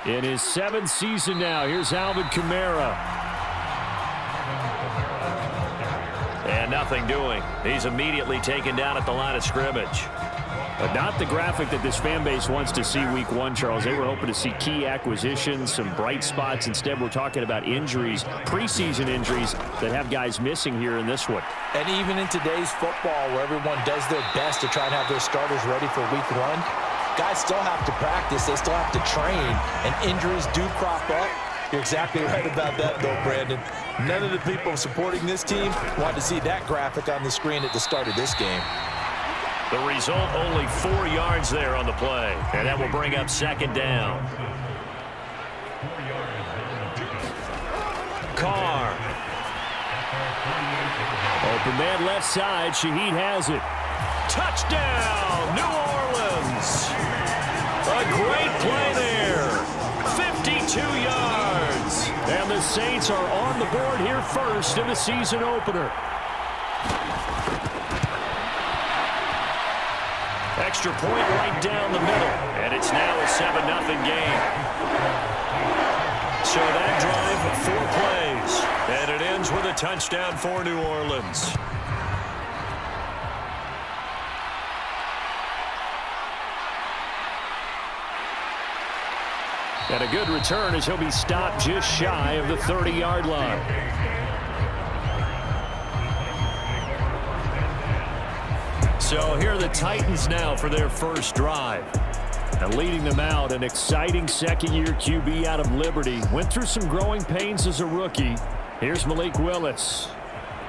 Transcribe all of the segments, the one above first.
In his 7th season now, here's Alvin Kamara. And nothing doing. He's immediately taken down at the line of scrimmage. But not the graphic that this fan base wants to see week 1, Charles. They were hoping to see key acquisitions, some bright spots. Instead, we're talking about injuries, preseason injuries that have guys missing here in this one. And even in today's football, where everyone does their best to try and have their starters ready for week 1, guys still have to practice. They still have to train, and injuries do crop up. You're exactly right about that, though, Brandon. None of the people supporting this team wanted to see that graphic on the screen at the start of this game. The result, only 4 yards there on the play. And that will bring up 2nd down. Carr. Open man left side. Shaheed has it. Touchdown, New Orleans. A great play there. 52 yards. And the Saints are on the board here first in the season opener. Extra point right down the middle. And it's now a 7-0 game. So that drive, 4 plays. And it ends with a touchdown for New Orleans. And a good return as he'll be stopped just shy of the 30-yard line. So here are the Titans now for their first drive. And leading them out, an exciting second-year QB out of Liberty. Went through some growing pains as a rookie. Here's Malik Willis.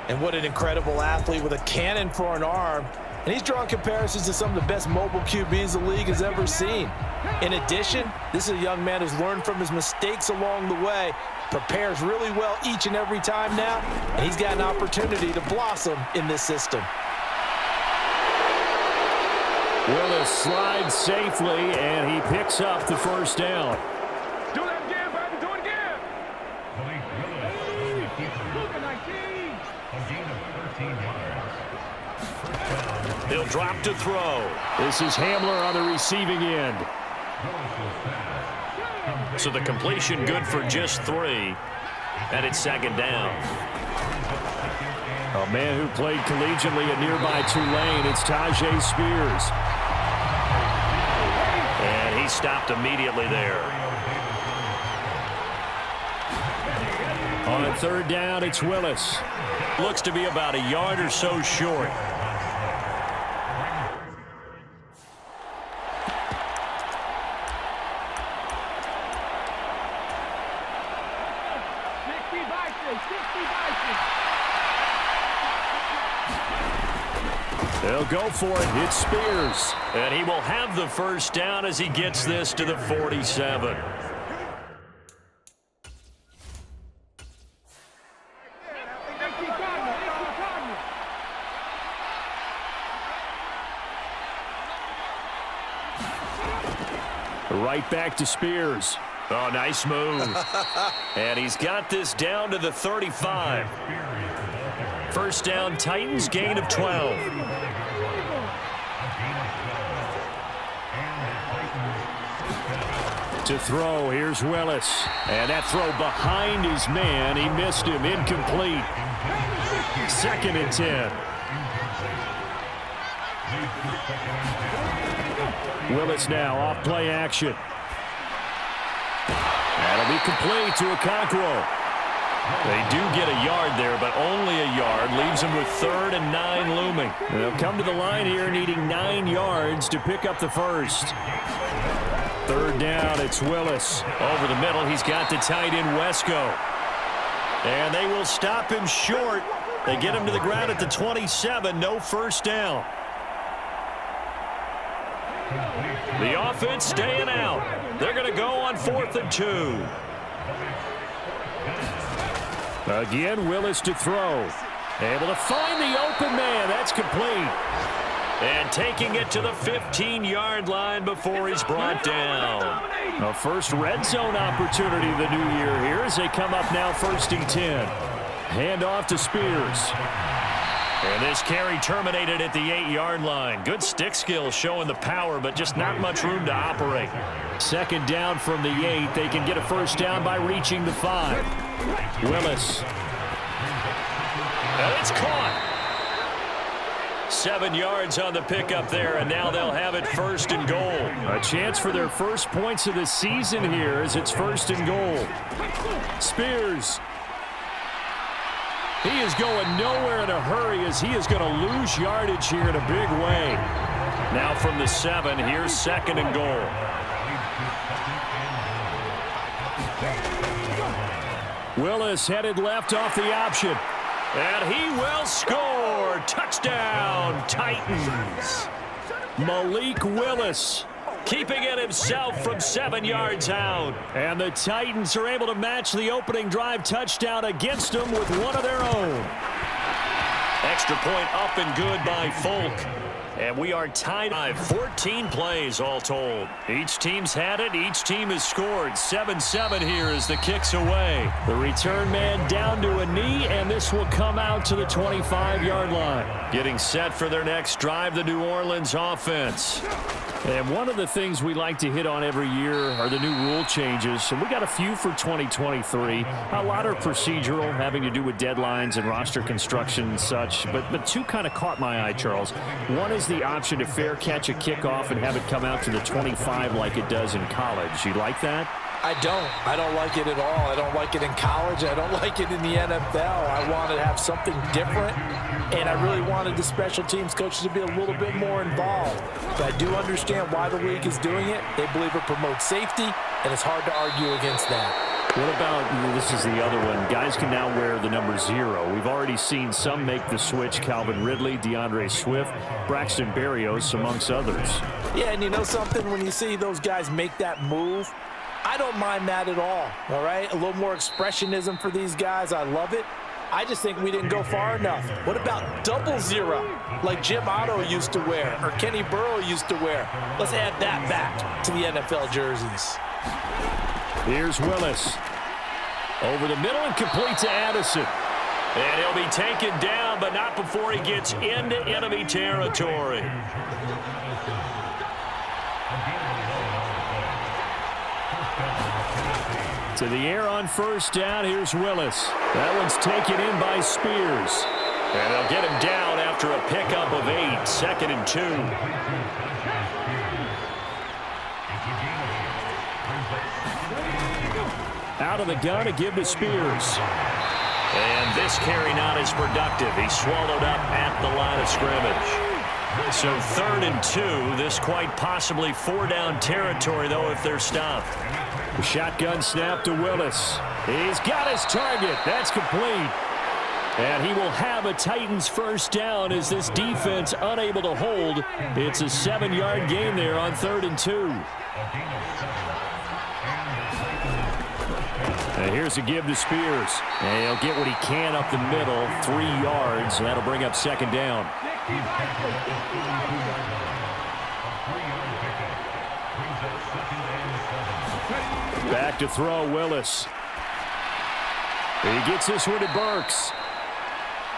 And what an incredible athlete with a cannon for an arm. And he's drawing comparisons to some of the best mobile QBs the league has ever seen. In addition, this is a young man who's learned from his mistakes along the way, prepares really well each and every time now, and he's got an opportunity to blossom in this system. Willis slides safely, and he picks up the first down. Do that again, baby. Do it again. He'll drop to throw. This is Hamler on the receiving end. So the completion good for just 3. And it's 2nd down. A man who played collegiately at nearby Tulane, it's Tajay Spears. And he stopped immediately there. On 3rd down, it's Willis. Looks to be about a yard or so short. They'll go for it. It's Spears. And he will have the first down as he gets this to the 47. Right back to Spears. Oh, nice move. And he's got this down to the 35. First down, Titans, gain of 12. To throw, here's Willis. And that throw behind his man. He missed him. Incomplete. 2nd and 10. Willis now off play action. That'll be complete to Okonkwo. They do get a yard there, but only a yard. Leaves them with 3rd and 9 looming. They'll come to the line here needing 9 yards to pick up the first. 3rd down, it's Willis. Over the middle, he's got the tight end Wesco. And they will stop him short. They get him to the ground at the 27. No first down. The offense staying out. They're going to go on 4th and 2. Again, Willis to throw. Able to find the open man. That's complete. And taking it to the 15-yard line before he's brought down. A first red zone opportunity of the new year here as they come up now 1st and 10. Hand off to Spears. And this carry terminated at the 8-yard line. Good stick skills showing the power, but just not much room to operate. Second down from the 8. They can get a first down by reaching the 5. Willis. And it's caught. 7 yards on the pickup there, and now they'll have it first and goal. A chance for their first points of the season here as it's first and goal. Spears. He is going nowhere in a hurry as he is going to lose yardage here in a big way. Now from the 7, here's second and goal. Willis headed left off the option. And he will score. Touchdown, Titans. Malik Willis. Keeping it himself from 7 yards out. And the Titans are able to match the opening drive touchdown against them with one of their own. Extra point up and good by Folk. And we are tied. 14 plays all told. Each team's had it. Each team has scored. 7-7 here as the kick's away. The return man down to a knee, and this will come out to the 25-yard line. Getting set for their next drive, the New Orleans offense. And one of the things we like to hit on every year are the new rule changes. And we got a few for 2023. A lot are procedural, having to do with deadlines and roster construction and such. But two kind of caught my eye, Charles. One is the option to fair catch a kickoff and have it come out to the 25 like it does in college. You like that? I don't like it at all. I don't like it in college. I don't like it in the NFL. I want to have something different, and I really wanted the special teams coaches to be a little bit more involved. But I do understand why the league is doing it. They believe it promotes safety, and it's hard to argue against that. What about, this is the other one, guys can now wear the number 0. We've already seen some make the switch, Calvin Ridley, DeAndre Swift, Braxton Berrios, amongst others. Yeah, and you know something? When you see those guys make that move, I don't mind that at all right? A little more expressionism for these guys. I love it. I just think we didn't go far enough. What about 00, like Jim Otto used to wear or Kenny Burrow used to wear? Let's add that back to the NFL jerseys. Here's Willis. Over the middle and complete to Addison. And he'll be taken down, but not before he gets into enemy territory. To the air on first down, here's Willis. That one's taken in by Spears. And they'll get him down after a pickup of 8, second and 2. Out of the gun to give to Spears. And this carry not as productive. He's swallowed up at the line of scrimmage. So 3rd and 2. This quite possibly 4-down territory, though, if they're stopped. The shotgun snap to Willis. He's got his target. That's complete. And he will have a Titans first down as this defense unable to hold. It's a 7-yard gain there on 3rd and 2. And here's a give to Spears. And he'll get what he can up the middle, 3 yards. That'll bring up second down. Back to throw, Willis. He gets this one to Burks.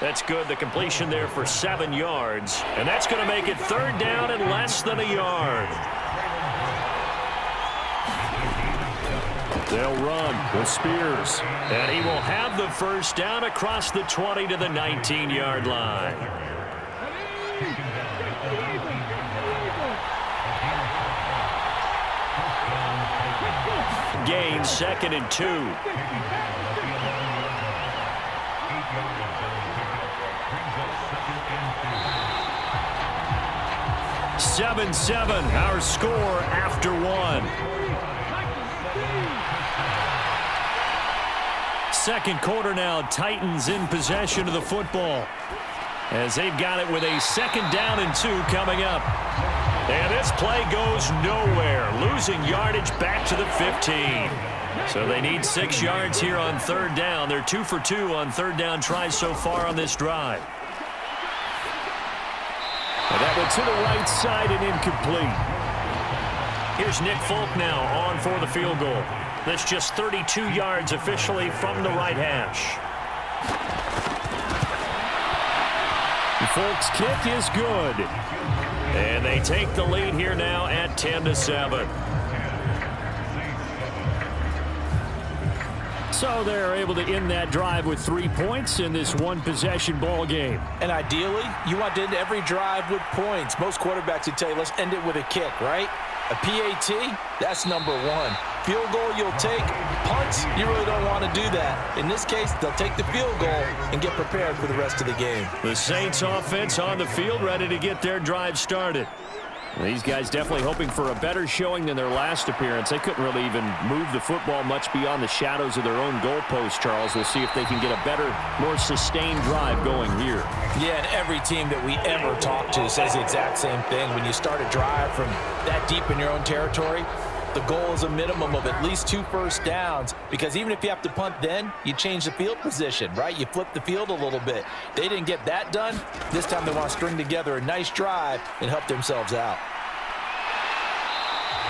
That's good. The completion there for 7 yards. And that's going to make it 3rd down and less than a yard. They'll run with Spears. And he will have the first down across the 20 to the 19-yard line. Gain, 2nd and 2. "7-7", our score after 1. Second quarter now, Titans in possession of the football as they've got it with a 2nd down and 2 coming up. And this play goes nowhere, losing yardage back to the 15. So they need 6 yards here on 3rd down. They're 2 for 2 on 3rd down tries so far on this drive. And that went to the right side and incomplete. Here's Nick Folk now on for the field goal. That's just 32 yards officially from the right hash. Folk's kick is good. And they take the lead here now at 10-7. So they're able to end that drive with 3 points in this one-possession ball game. And ideally, you want to end every drive with points. Most quarterbacks would tell you, let's end it with a kick, right? A PAT, that's number one. Field goal you'll take. Punts, you really don't want to do that. In this case, they'll take the field goal and get prepared for the rest of the game. The Saints offense on the field, ready to get their drive started. These guys definitely hoping for a better showing than their last appearance. They couldn't really even move the football much beyond the shadows of their own goalpost, Charles. We'll see if they can get a better, more sustained drive going here. Yeah, and every team that we ever talk to says the exact same thing. When you start a drive from that deep in your own territory, the goal is a minimum of at least 2 first downs, because even if you have to punt then, you change the field position, right? You flip the field a little bit. They didn't get that done. This time they want to string together a nice drive and help themselves out.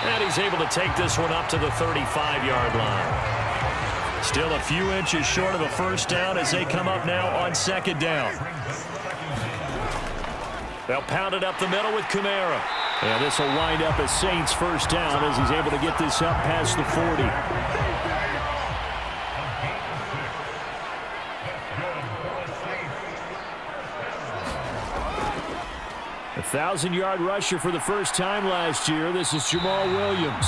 And he's able to take this one up to the 35-yard line. Still a few inches short of a first down as they come up now on second down. They'll pound it up the middle with Kamara. And this will wind up a Saints first down as he's able to get this up past the 40. A 1,000-yard rusher for the first time last year. This is Jamal Williams.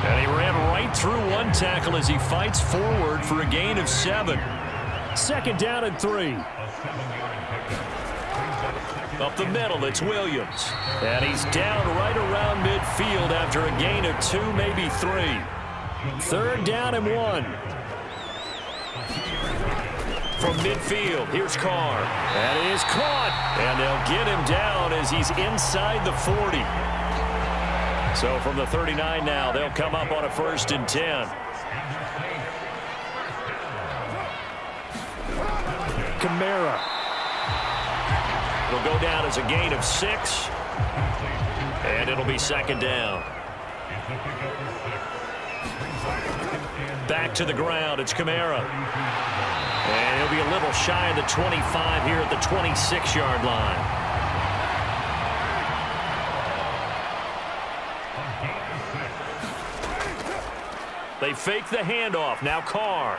And he ran right through one tackle as he fights forward for a gain of 7. Second down and 3. Up the middle, it's Williams. And he's down right around midfield after a gain of 2, maybe 3. Third down and 1. From midfield, here's Carr. That is caught. And they'll get him down as he's inside the 40. So from the 39 now, they'll come up on a 1st and 10. Kamara. It'll go down as a gain of 6. And it'll be second down. Back to the ground, it's Kamara. And he'll be a little shy of the 25 here at the 26-yard line. They fake the handoff. Now Carr.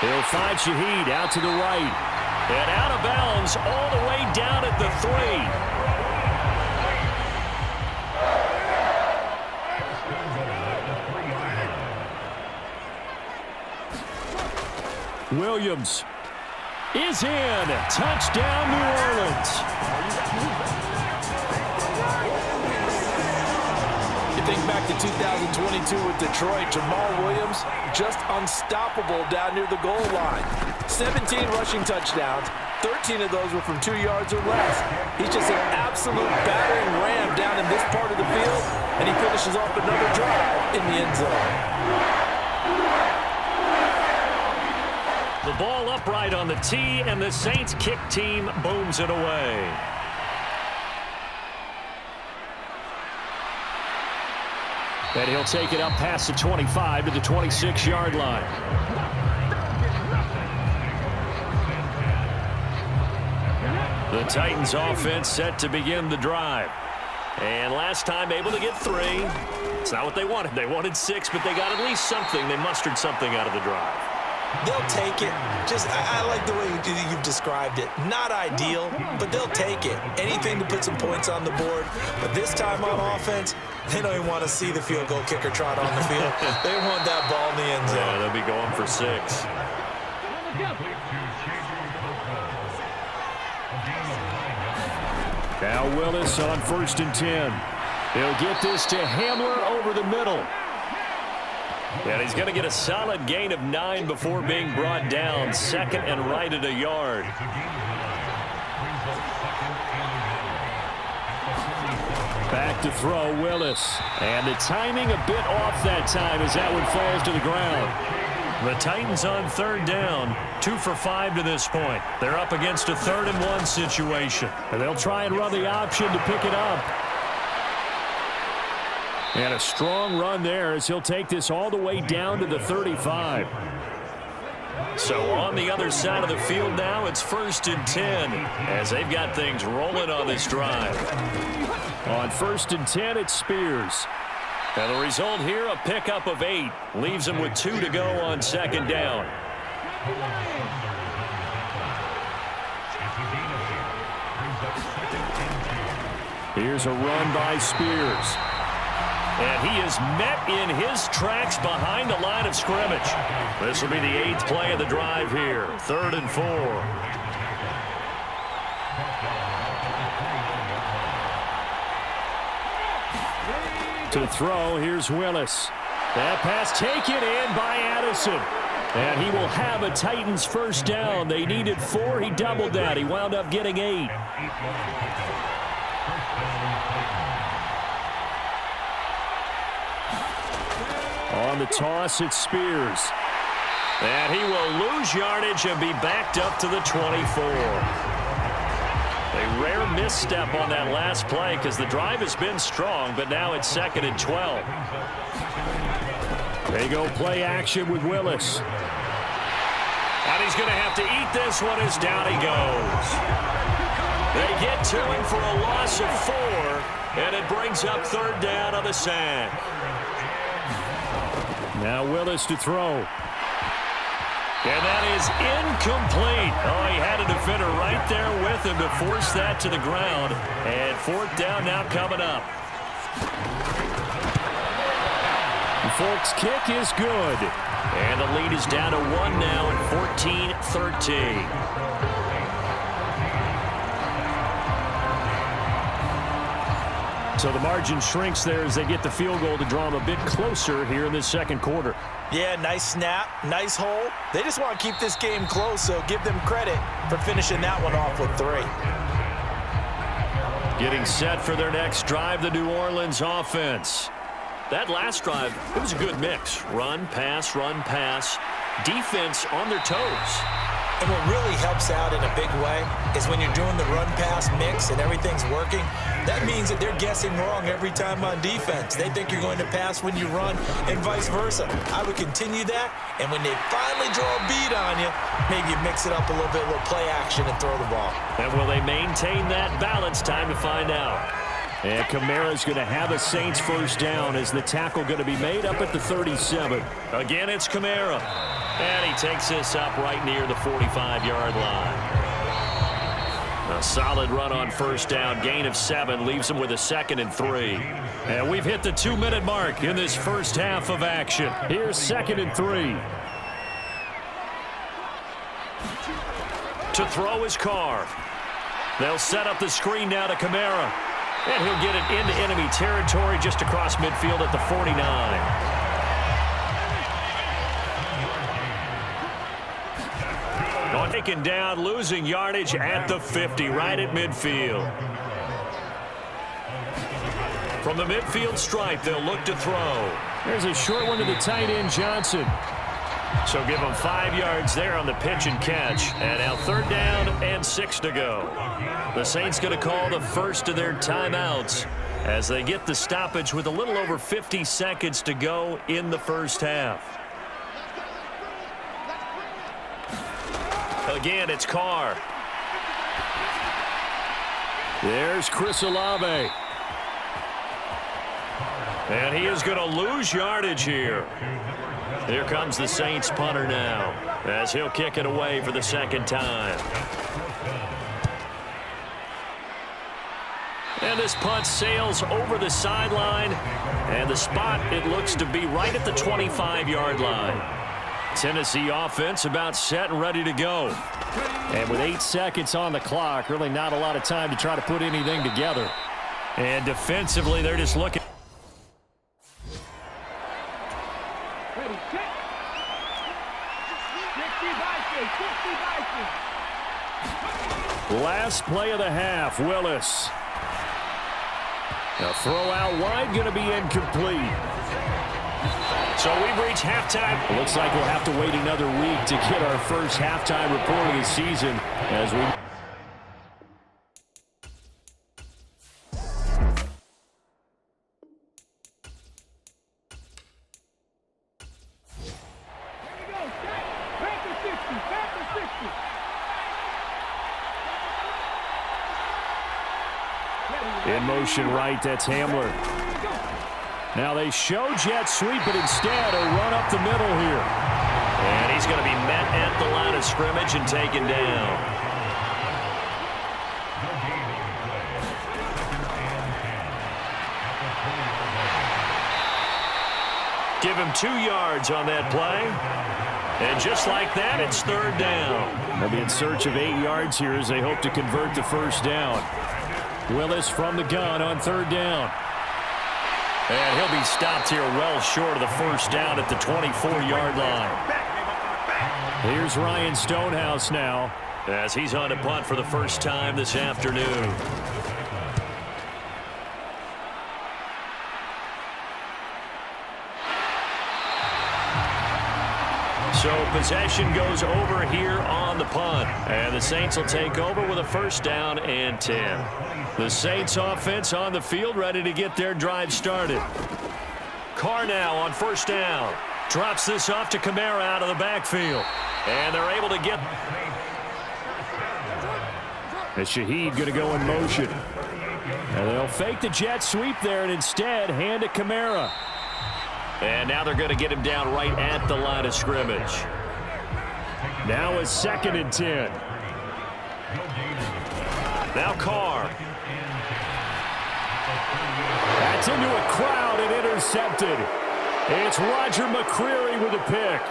He'll find Shaheed out to the right. And out of bounds all the way down at the 3. Williams is in. Touchdown, New Orleans. You think back to 2022 with Detroit, Jamal Williams just unstoppable down near the goal line. 17 rushing touchdowns, 13 of those were from 2 yards or less. He's just an absolute battering ram down in this part of the field, and he finishes off another drive in the end zone. The ball upright on the tee, and the Saints kick team booms it away. And he'll take it up past the 25 to the 26-yard line. The Titans offense set to begin the drive. And last time able to get 3. It's not what they wanted. They wanted 6, but they got at least something. They mustered something out of the drive. They'll take it. I like the way you've described it. Not ideal, but they'll take it. Anything to put some points on the board. But this time on offense, they don't even want to see the field goal kicker trot on the field. They want that ball in the end zone. Yeah, they'll be going for 6. Now Willis on 1st and 10. He'll get this to Hamler over the middle. And he's going to get a solid gain of 9 before being brought down. 2nd and right at a yard. Back to throw, Willis. And the timing a bit off that time as that one falls to the ground. The Titans on 3rd down. 2 for 5 to this point. They're up against a 3rd and 1 situation. And they'll try and run the option to pick it up. And a strong run there as he'll take this all the way down to the 35. So on the other side of the field now, it's 1st and 10 as they've got things rolling on this drive. On 1st and 10, it's Spears. And the result here, a pickup of 8. Leaves them with 2 to go on 2nd down. Here's a run by Spears. And he is met in his tracks behind the line of scrimmage. This will be the 8th play of the drive here. 3rd and 4. To throw, here's Willis. That pass taken in by Addison. And he will have a Titans 1st down. They needed 4. He doubled that. He wound up getting 8. On the toss, it's Spears. And he will lose yardage and be backed up to the 24. A rare misstep on that last play because the drive has been strong, but now it's 2nd and 12. They go play action with Willis. And he's going to have to eat this one as down he goes. They get to him for a loss of 4, and it brings up 3rd down on the sack. Now Willis to throw. And that is incomplete. Oh, he had a defender right there with him to force that to the ground. And 4th down now coming up. The Folks' kick is good. And the lead is down to 1 now at 14-13. So the margin shrinks there as they get the field goal to draw them a bit closer here in this 2nd quarter. Yeah, nice snap, nice hole. They just want to keep this game close, so give them credit for finishing that one off with 3. Getting set for their next drive, the New Orleans offense. That last drive, it was a good mix. Run, pass, defense on their toes. And what really helps out in a big way is when you're doing the run-pass mix and everything's working, that means that they're guessing wrong every time on defense. They think you're going to pass when you run and vice versa. I would continue that, and when they finally draw a beat on you, maybe you mix it up a little bit, a little play action and throw the ball. And will they maintain that balance? Time to find out. And Kamara's going to have a Saints 1st down as the tackle going to be made up at the 37. Again, it's Kamara. And he takes this up right near the 45-yard line. A solid run on 1st down. Gain of 7 leaves him with a 2nd and 3. And we've hit the 2-minute mark in this first half of action. Here's 2nd and 3. To throw his Carr. They'll set up the screen now to Kamara. And he'll get it into enemy territory just across midfield at the 49. Taken down, losing yardage at the 50, right at midfield. From the midfield stripe, they'll look to throw. There's a short one to the tight end, Johnson. So give them 5 yards there on the pitch and catch. And now 3rd down and 6 to go. The Saints going to call the first of their timeouts as they get the stoppage with a little over 50 seconds to go in the first half. Again, it's Carr. There's Chris Olave. And he is going to lose yardage here. Here comes the Saints punter now as he'll kick it away for the 2nd time. And this punt sails over the sideline. And the spot, it looks to be right at the 25-yard line. Tennessee offense about set and ready to go. And with 8 seconds on the clock, really not a lot of time to try to put anything together. And defensively, they're just looking. Last play of the half, Willis. A throw out wide, going to be incomplete. So we've reached halftime. It looks like we'll have to wait another week to get our first halftime report of the season as we... motion right. That's Hamler. Now they show jet sweep, but instead a run up the middle here. And he's going to be met at the line of scrimmage and taken down. Give him 2 yards on that play. And just like that, it's third down. They'll be in search of 8 yards here as they hope to convert the first down. Willis from the gun on third down. And he'll be stopped here well short of the first down at the 24-yard line. Here's Ryan Stonehouse now, as he's on to punt for the first time this afternoon. So possession goes over here on the punt. And the Saints will take over with a first down and 10. The Saints offense on the field ready to get their drive started. Carr now on first down. Drops this off to Kamara out of the backfield. And they're able to get... And Shaheed going to go in motion. And they'll fake the jet sweep there and instead hand it Kamara. And now they're going to get him down right at the line of scrimmage. Now it's 2nd and 10. Now Carr. That's into a crowd and intercepted. It's Roger McCreary with a pick.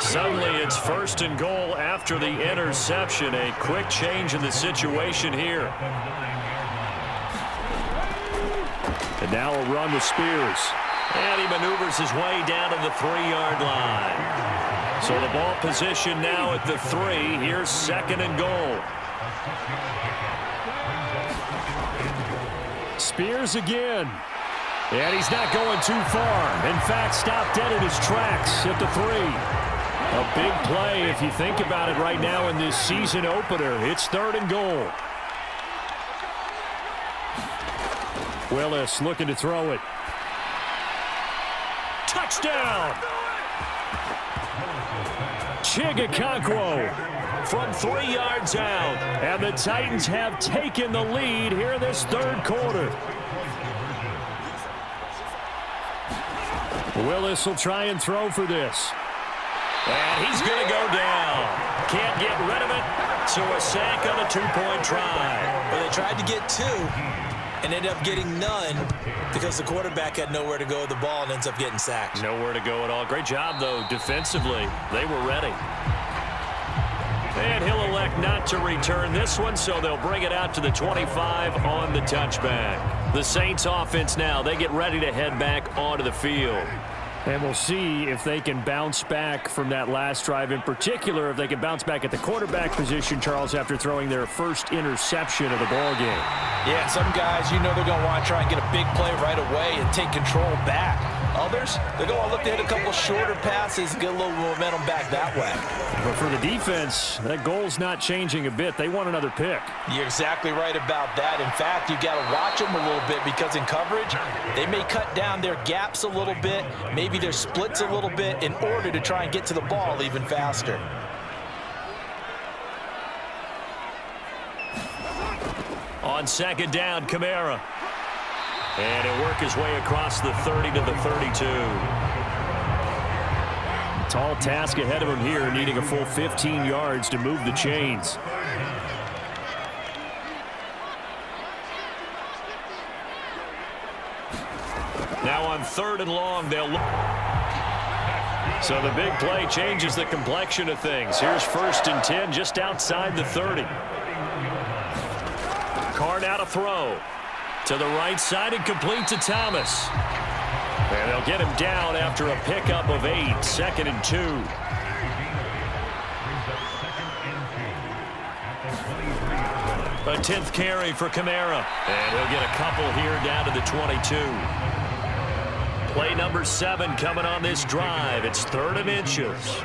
Suddenly it's 1st and goal after the interception. A quick change in the situation here. And now a run with Spears. And he maneuvers his way down to the 3-yard line. So the ball position now at the 3. Here's 2nd and goal. Spears again. And he's not going too far. In fact, stopped dead in his tracks at the 3. A big play if you think about it right now in this season opener. It's 3rd and goal. Willis looking to throw it. Touchdown! Chigakonkwo from 3 yards out. And the Titans have taken the lead here in this 3rd quarter. Willis will try and throw for this. And he's going to go down. Can't get rid of it. So a sack on a 2-point try. Well, they tried to get 2 and ended up getting none because the quarterback had nowhere to go with the ball and ends up getting sacked. Nowhere to go at all. Great job, though, defensively. They were ready. And he'll elect not to return this one, so they'll bring it out to the 25 on the touchback. The Saints offense now, they get ready to head back onto the field. And we'll see if they can bounce back from that last drive, in particular if they can bounce back at the quarterback position, Charles, after throwing their first interception of the ball game. Yeah, some guys, you know they're going to want to try and get a big play right away and take control back. Others, they're going to look to hit a couple shorter passes and get a little momentum back that way. But for the defense, that goal's not changing a bit. They want another pick. You're exactly right about that. In fact, you got to watch them a little bit because in coverage, they may cut down their gaps a little bit, maybe their splits a little bit in order to try and get to the ball even faster. On 2nd down, Kamara. And he'll work his way across the 30 to the 32. Tall task ahead of him here, needing a full 15 yards to move the chains. Now on 3rd and long, they'll look. So the big play changes the complexion of things. Here's 1st and 10 just outside the 30. Carr now to throw. To the right side and complete to Thomas. And they'll get him down after a pickup of 8. 2nd and 2. A 10th carry for Kamara. And he'll get a couple here down to the 22. Play number 7 coming on this drive. It's 3rd and inches.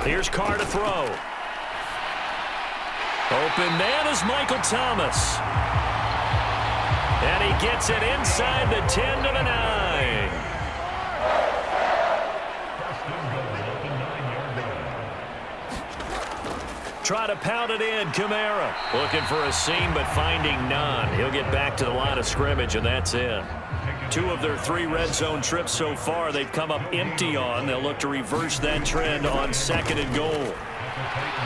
Here's Carr to throw. Open man is Michael Thomas. And he gets it inside the 10 to the 9. try to pound it in. Kamara looking for a seam, but finding none. He'll get back to the line of scrimmage, and that's it. 2 of their 3 red zone trips so far they've come up empty on. They'll look to reverse that trend on 2nd and goal.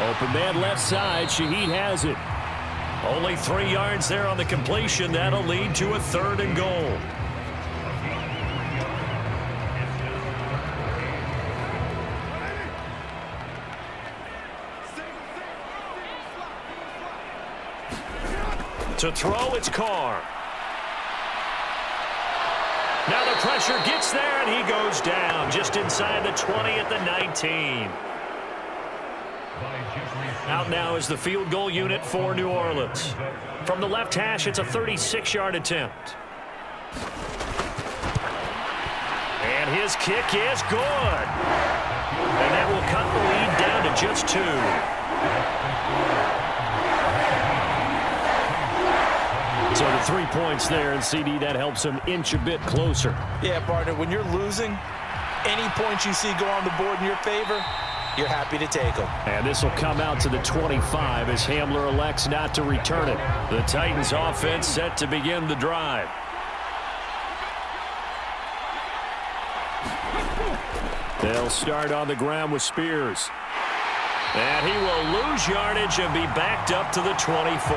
Open man left side. Shaheed has it. Only 3 yards there on the completion. That'll lead to a 3rd and goal. To throw, it's Carr. Now the pressure gets there, and he goes down just inside the 20 at the 19. Out now is the field goal unit for New Orleans. From the left hash, it's a 36-yard attempt. And his kick is good. And that will cut the lead down to just 2. So the 3 points there, and CD, that helps him inch a bit closer. Yeah, partner, when you're losing, any points you see go on the board in your favor, you're happy to take them. And this will come out to the 25 as Hamler elects not to return it. The Titans offense set to begin the drive. They'll start on the ground with Spears. And he will lose yardage and be backed up to the 24.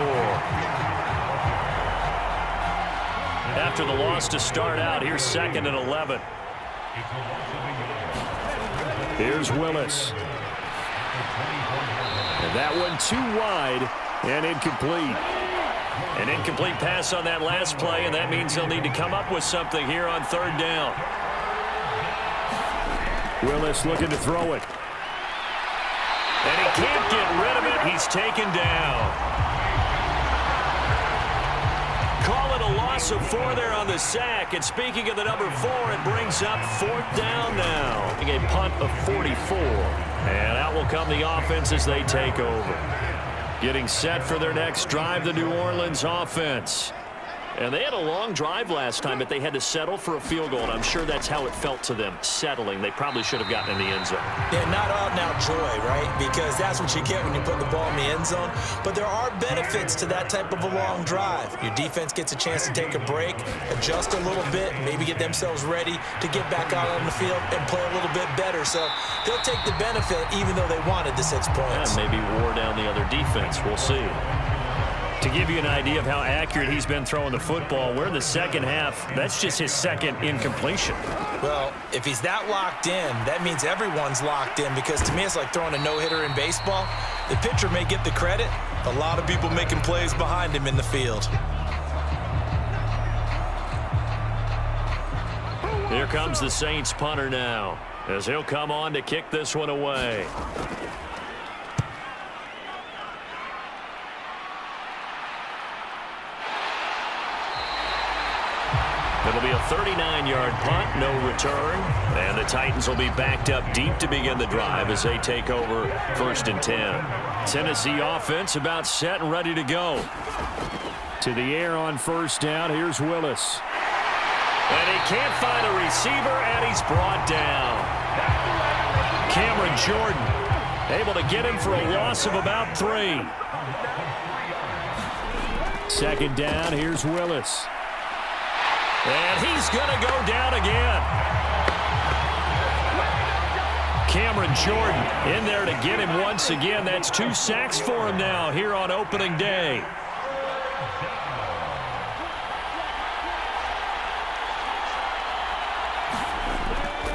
After the loss to start out, here's 2nd and 11. Here's Willis. And that one too wide and incomplete. An incomplete pass on that last play, and that means they'll need to come up with something here on 3rd down. Willis looking to throw it. And he can't get rid of it. He's taken down. Call it a loss of 4 there on the sack. And speaking of the number 4, it brings up 4th down now. A punt of 44. And out will come the offense as they take over. Getting set for their next drive, the New Orleans offense. And they had a long drive last time, but they had to settle for a field goal, and I'm sure that's how it felt to them, settling. They probably should have gotten in the end zone. Yeah, not out-and-out joy, right? Because that's what you get when you put the ball in the end zone. But there are benefits to that type of a long drive. Your defense gets a chance to take a break, adjust a little bit, maybe get themselves ready to get back out on the field and play a little bit better. So they'll take the benefit even though they wanted the 6 points. And maybe wore down the other defense. We'll see. To give you an idea of how accurate he's been throwing the football, we're in the second half. That's just his 2nd incompletion. Well, if he's that locked in, that means everyone's locked in, because to me it's like throwing a no-hitter in baseball. The pitcher may get the credit. A lot of people making plays behind him in the field. Here comes the Saints punter now, as he'll come on to kick this one away. It'll be a 39-yard punt, no return. And the Titans will be backed up deep to begin the drive as they take over 1st and 10. Tennessee offense about set and ready to go. To the air on 1st down. Here's Willis. And he can't find a receiver, and he's brought down. Cameron Jordan able to get him for a loss of about 3. 2nd down. Here's Willis. And he's going to go down again. Cameron Jordan in there to get him once again. That's 2 sacks for him now here on opening day.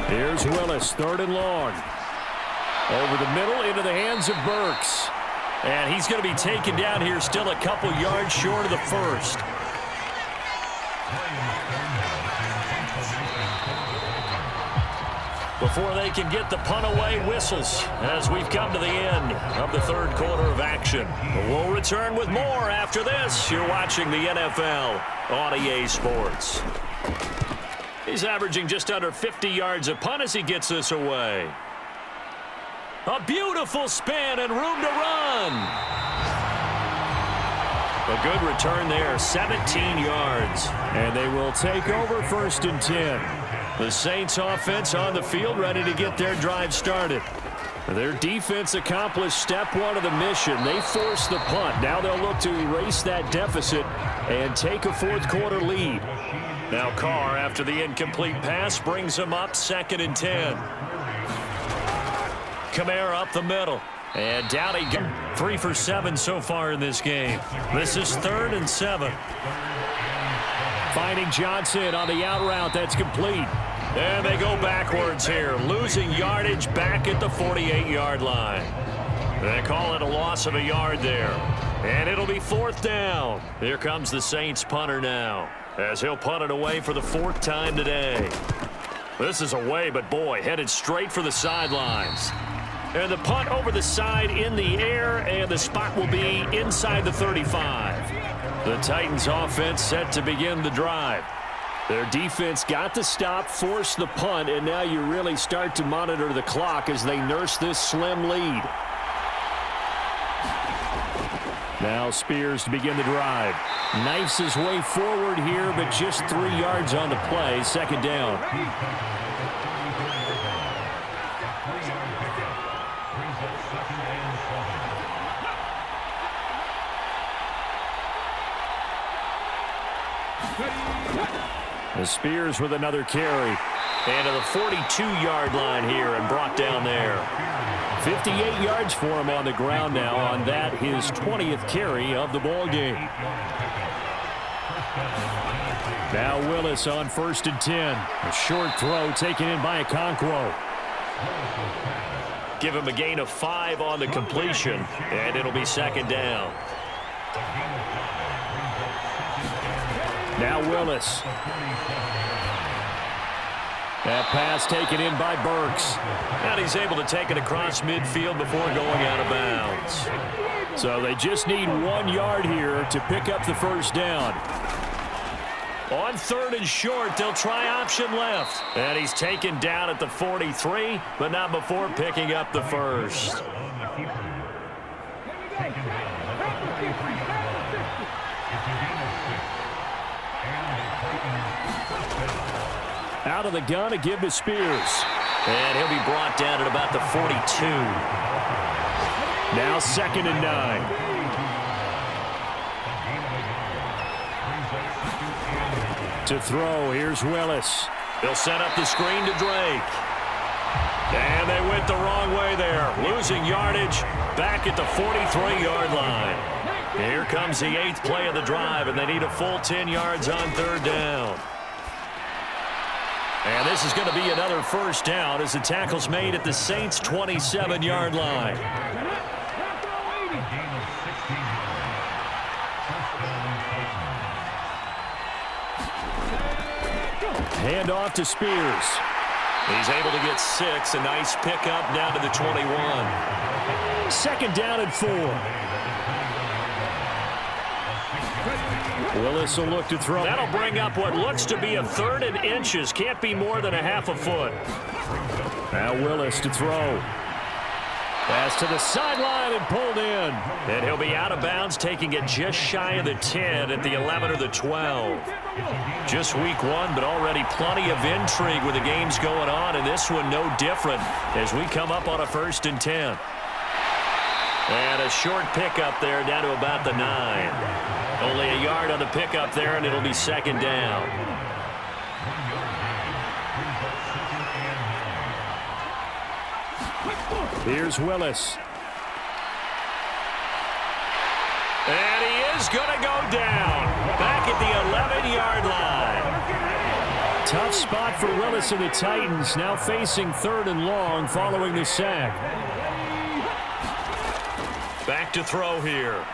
Here's Willis, 3rd and long. Over the middle into the hands of Burks. And he's going to be taken down here, still a couple yards short of the 1st. Before they can get the punt away, whistles as we've come to the end of the 3rd quarter of action. We'll return with more after this. You're watching the NFL on EA Sports. He's averaging just under 50 yards a punt as he gets this away. A beautiful spin and room to run. A good return there, 17 yards. And they will take over 1st and 10. The Saints offense on the field ready to get their drive started. Their defense accomplished step one of the mission. They forced the punt. Now they'll look to erase that deficit and take a fourth quarter lead. Now Carr, after the incomplete pass, brings him up 2nd and 10. Kamara up the middle. And down he goes. 3 for 7 so far in this game. This is 3rd and 7. Finding Johnson on the out route. That's complete. And they go backwards here, losing yardage back at the 48-yard line. They call it a loss of a yard there. And it'll be 4th down. Here comes the Saints punter now, as he'll punt it away for the 4th time today. This is away, but boy, headed straight for the sidelines. And the punt over the side in the air, and the spot will be inside the 35. The Titans offense set to begin the drive. Their defense got the stop, forced the punt, and now you really start to monitor the clock as they nurse this slim lead. Now Spears to begin the drive. Knifes his way forward here, but just 3 yards on the play. 2nd down. The Spears with another carry. And to the 42-yard line here and brought down there. 58 yards for him on the ground now on that, his 20th carry of the ball game. Now Willis on 1st and 10. A short throw taken in by Okonkwo. Give him a gain of 5 on the completion, and it'll be 2nd down. Now Willis. That pass taken in by Burks. And he's able to take it across midfield before going out of bounds. So they just need 1 yard here to pick up the 1st down. On 3rd and short, they'll try option left. And he's taken down at the 43, but not before picking up the 1st. Out of the gun, a give to Spears. And he'll be brought down at about the 42. Now 2nd and 9. To throw, here's Willis. They'll set up the screen to Drake. And they went the wrong way there, losing yardage back at the 43-yard line. Here comes the 8th play of the drive, and they need a full 10 yards on 3rd down. And this is going to be another 1st down as the tackle's made at the Saints' 27-yard line. Hand off to Spears. He's able to get 6. A nice pickup down to the 21. 2nd down and 4. Willis will look to throw. That'll bring up what looks to be a 3rd and inches. Can't be more than a half a foot. Now Willis to throw. Pass to the sideline and pulled in. And he'll be out of bounds, taking it just shy of the 10 at the 11 or the 12. Just week 1, but already plenty of intrigue with the games going on, and this one no different as we come up on a 1st and 10. And a short pickup there down to about the 9. Only a yard on the pickup there, and it'll be 2nd down. Here's Willis. And he is going to go down back at the 11-yard line. Tough spot for Willis and the Titans, now facing 3rd and long following the sack. Back to throw here.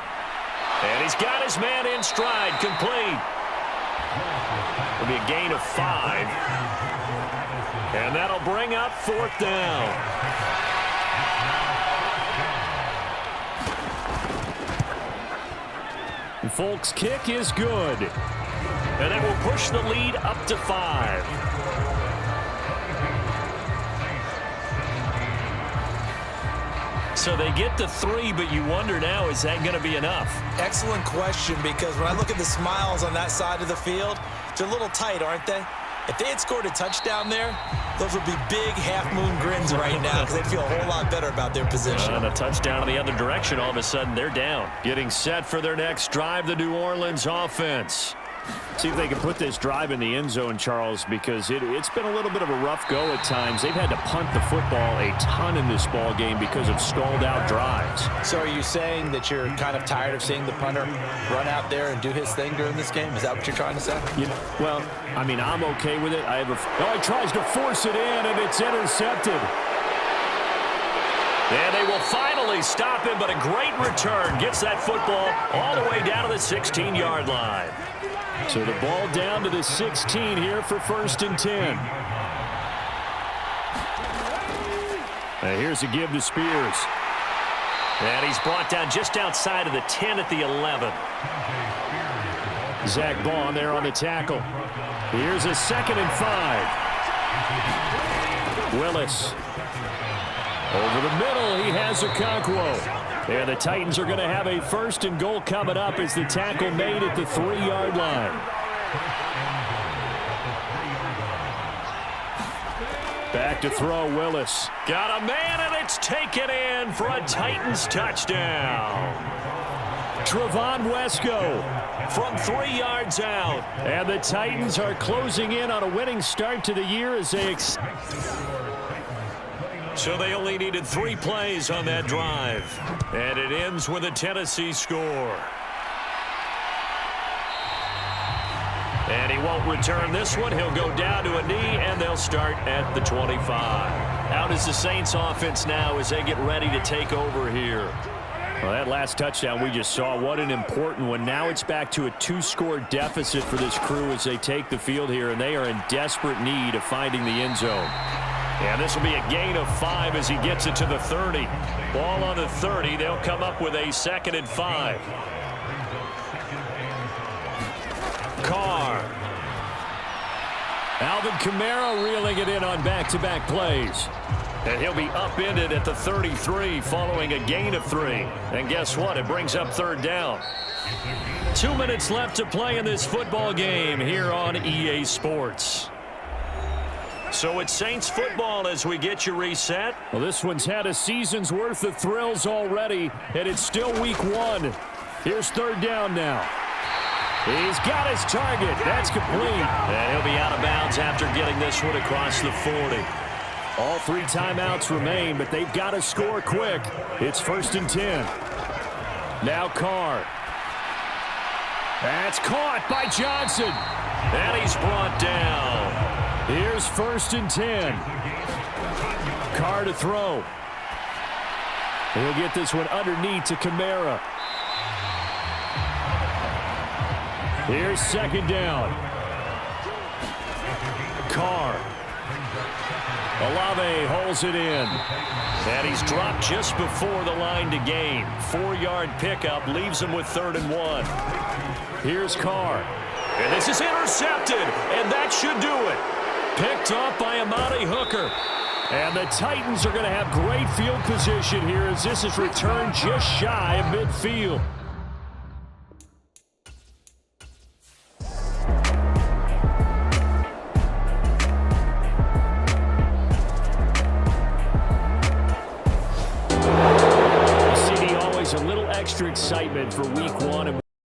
And he's got his man in stride, complete. It'll be a gain of 5. And that'll bring up 4th down. And Folk's kick is good. And that will push the lead up to 5. So they get to 3, but you wonder now, is that going to be enough? Excellent question, because when I look at the smiles on that side of the field, they're a little tight, aren't they? If they had scored a touchdown there, those would be big half-moon grins right now because they'd feel a whole lot better about their position. And a touchdown in the other direction, all of a sudden they're down. Getting set for their next drive, the New Orleans offense. See if they can put this drive in the end zone, Charles, because it's been a little bit of a rough go at times. They've had to punt the football a ton in this ball game because of stalled-out drives. So are you saying that you're kind of tired of seeing the punter run out there and do his thing during this game? Is that what you're trying to say? Well, I mean, I'm okay with it. He tries to force it in, and it's intercepted. And they will finally stop him, but a great return gets that football all the way down to the 16-yard line. So the ball down to the 16 here for 1st and 10. And here's a give to Spears. And he's brought down just outside of the 10 at the 11. Zach Bond there on the tackle. Here's a 2nd and 5. Willis. Over the middle, he has Okonkwo. And the Titans are going to have a 1st and goal coming up as the tackle made at the 3-yard line. Back to throw, Willis. Got a man, and it's taken in for a Titans touchdown. Trevon Wesco from 3 yards out. And the Titans are closing in on a winning start to the year as they So they only needed 3 plays on that drive. And it ends with a Tennessee score. And he won't return this one. He'll go down to a knee, and they'll start at the 25. Out is the Saints offense now as they get ready to take over here. Well, that last touchdown we just saw, what an important one. Now it's back to a 2-score deficit for this crew as they take the field here, and they are in desperate need of finding the end zone. And this will be a gain of 5 as he gets it to the 30. Ball on the 30. They'll come up with a 2nd and 5. Carr. Alvin Kamara reeling it in on back-to-back plays. And he'll be upended at the 33 following a gain of 3. And guess what? It brings up 3rd down. 2 minutes left to play in this football game here on EA Sports. So it's Saints football as we get you reset. Well, this one's had a season's worth of thrills already, and it's still week 1. Here's 3rd down now. He's got his target. That's complete. And he'll be out of bounds after getting this one across the 40. All 3 timeouts remain, but they've got to score quick. It's 1st and 10. Now Carr. That's caught by Johnson. And he's brought down. Here's 1st and 10. Carr to throw. He'll get this one underneath to Kamara. Here's 2nd down. Carr. Olave holds it in. And he's dropped just before the line to gain. 4-yard pickup leaves him with 3rd and 1. Here's Carr. And this is intercepted, and that should do it. Picked off by Amani Hooker. And the Titans are going to have great field position here as this is returned just shy of midfield. CD, always a little extra excitement for week 1 and